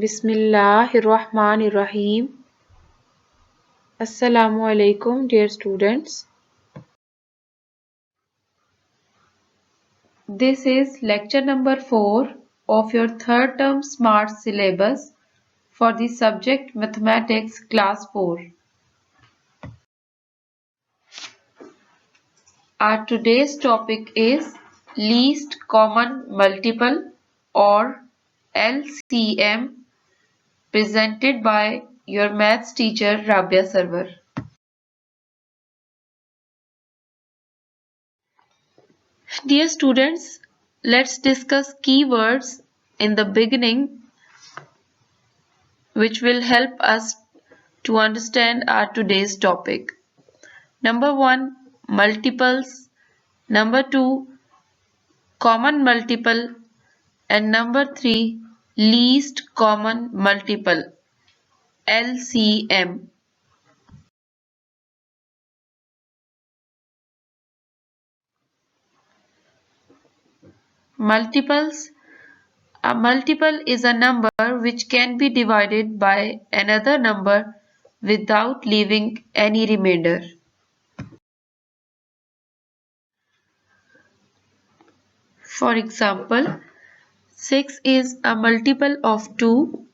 Bismillahirrahmanirrahim. Assalamu alaikum, dear students. This is lecture number 4 of your third term SMART syllabus for the subject Mathematics Class 4. Our today's topic is Least Common Multiple or LCM, presented by your maths teacher Rabia Sarwar. Dear students, let's discuss keywords in the beginning which will help us to understand our today's topic. Number 1, multiples. Number 2, common multiple. And number 3, least common multiple, LCM. Multiples. A multiple is a number which can be divided by another number without leaving any remainder. For example, 6 is a multiple of 2,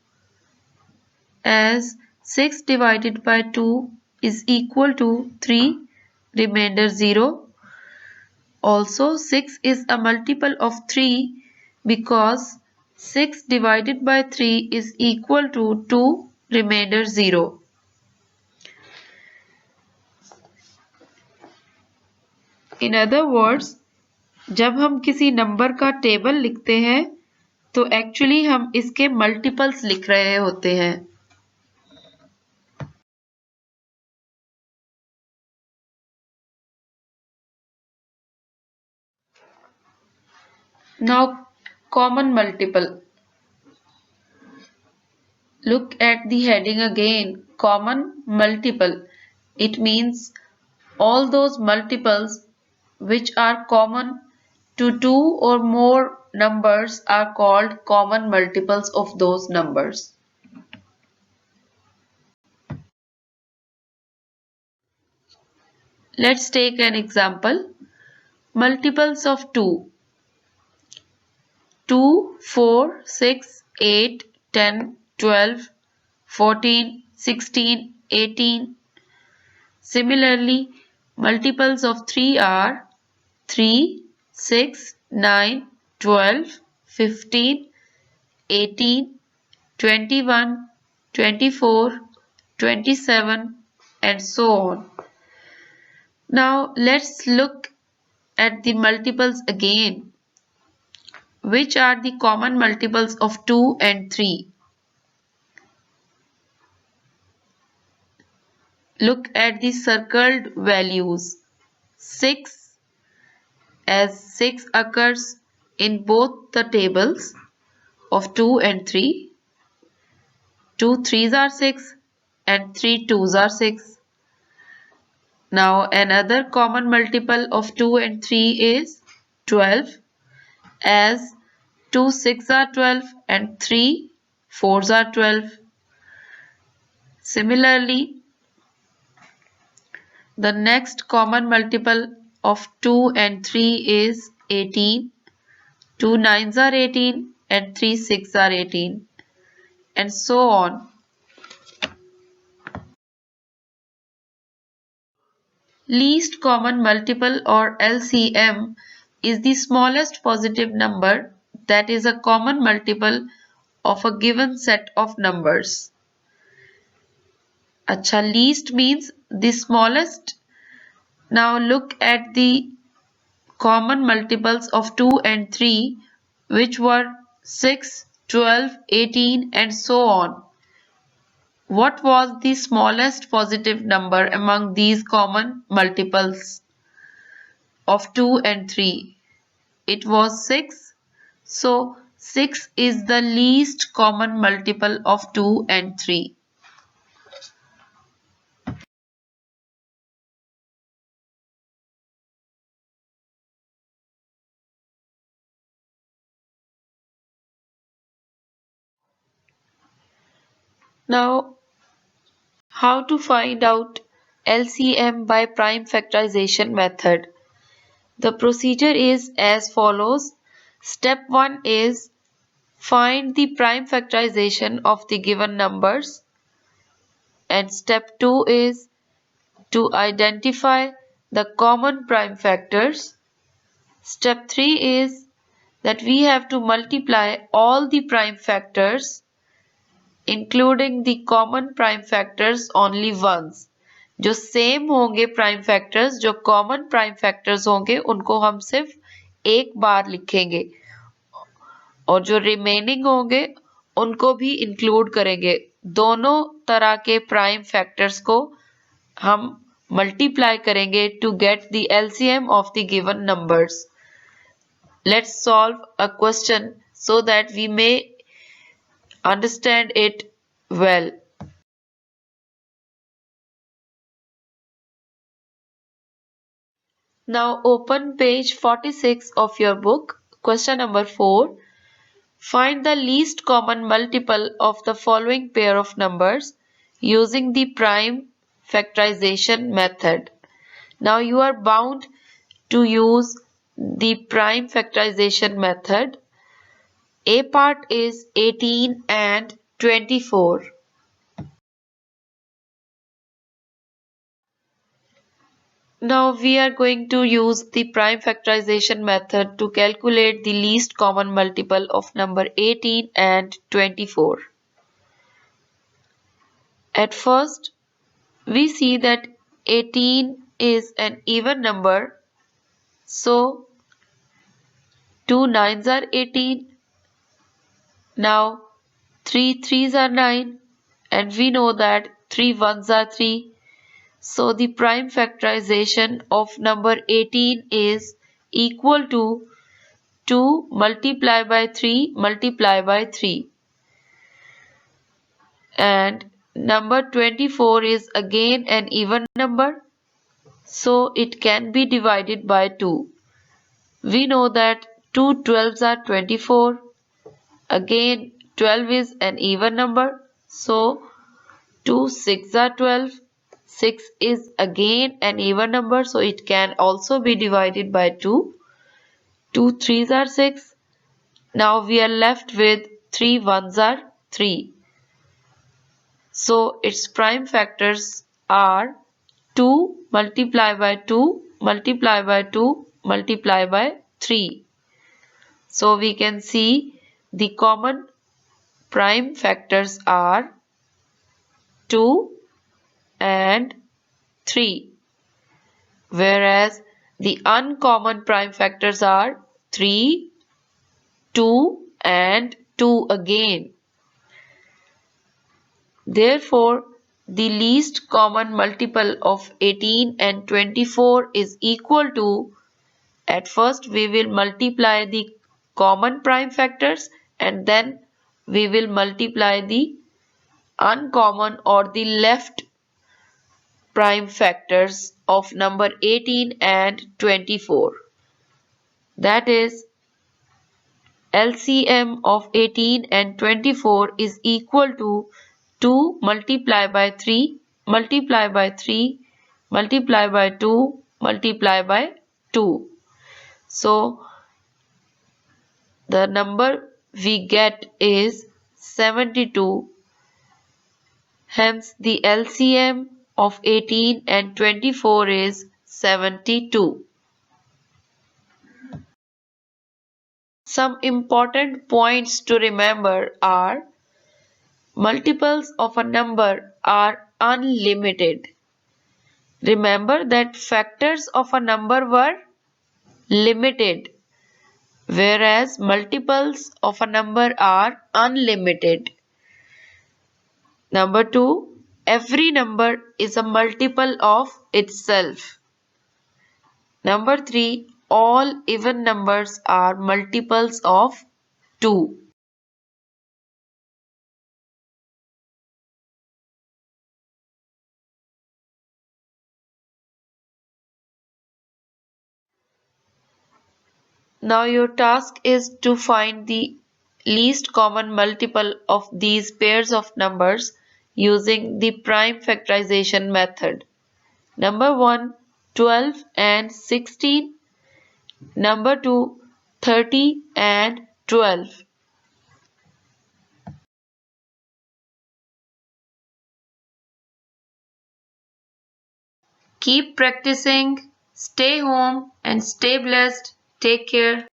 as 6 divided by 2 is equal to 3, remainder 0. Also, 6 is a multiple of 3 because 6 divided by 3 is equal to 2, remainder 0. In other words, जब हम किसी number का table लिखते हैं तो actually हम इसके multiples लिख रहे होते हैं. Now, common multiple. Look at the heading again. Common multiple. It means all those multiples which are common to two or more numbers are called common multiples of those numbers. Let's take an example. Multiples of 2. 2, 4, 6, 8, 10, 12, 14, 16, 18. Similarly, multiples of 3 are 3, 6, 9, 12, 15, 18, 21, 24, 27, and so on. Now let's look at the multiples again. Which are the common multiples of 2 and 3? Look at the circled values. 6, as 6 occurs in both the tables of 2 and 3. 2 3s are 6 and 3 2s are 6. Now another common multiple of 2 and 3 is 12, as 2 6 are 12 and 3 4s are 12. Similarly, the next common multiple of 2 and 3 is 18. 2 9s are 18 and 3 6 are 18, and so on. Least common multiple or LCM is the smallest positive number that is a common multiple of a given set of numbers. Acha, least means the smallest. Now look at the common multiples of 2 and 3, which were 6, 12, 18, and so on. What was the smallest positive number among these common multiples of 2 and 3? It was 6. So 6 is the least common multiple of 2 and 3. Now, how to find out LCM by prime factorization method? The procedure is as follows. Step 1 is find the prime factorization of the given numbers, and step 2 is to identify the common prime factors. Step 3 is that we have to multiply all the prime factors including the common prime factors only once. जो same होंगे prime factors, जो common prime factors होंगे, उनको हम सिर्फ एक बार लिखेंगे और जो रिमेनिंग होंगे उनको भी इंक्लूड करेंगे. दोनों तरह के प्राइम फैक्टर्स को हम मल्टीप्लाई करेंगे to get the LCM of the given numbers. Let's solve a question so that we may understand it well. Now open page 46 of your book. Question number 4. Find the least common multiple of the following pair of numbers using the prime factorization method. Now you are bound to use the prime factorization method. A part is 18 and 24. Now we are going to use the prime factorization method to calculate the least common multiple of number 18 and 24. At first, we see that 18 is an even number, so 2 nines are 18. Now 3 threes are 9, and we know that 3 ones are 3. So the prime factorization of number 18 is equal to 2 multiply by 3 multiply by 3. And number 24 is again an even number, so it can be divided by 2. We know that 2 12s are 24. Again 12 is an even number, so 2 6 are 12. 6 is again an even number, so it can also be divided by 2. 2 threes are 6. Now we are left with 3 ones are 3. So its prime factors are 2 multiply by 2 multiply by 2 multiply by 3. So we can see the common prime factors are 2 and 3, whereas the uncommon prime factors are 3, 2 and 2 again. Therefore, the least common multiple of 18 and 24 is equal to, at first we will multiply the common prime factors and then we will multiply the uncommon or the left prime factors of number 18 and 24. That is, LCM of 18 and 24 is equal to 2 multiply by 3 multiply by 3 multiply by 2 multiply by 2. So the number we get is 72. Hence the LCM of 18 and 24 is 72. Some important points to remember are: multiples of a number are unlimited. Remember that factors of a number were limited, whereas multiples of a number are unlimited. Number 2, every number is a multiple of itself. Number 3, all even numbers are multiples of 2. Now your task is to find the least common multiple of these pairs of numbers using the prime factorization method. Number 1, 12 and 16. Number 2, 30 and 12. Keep practicing, stay home and stay blessed. Take care.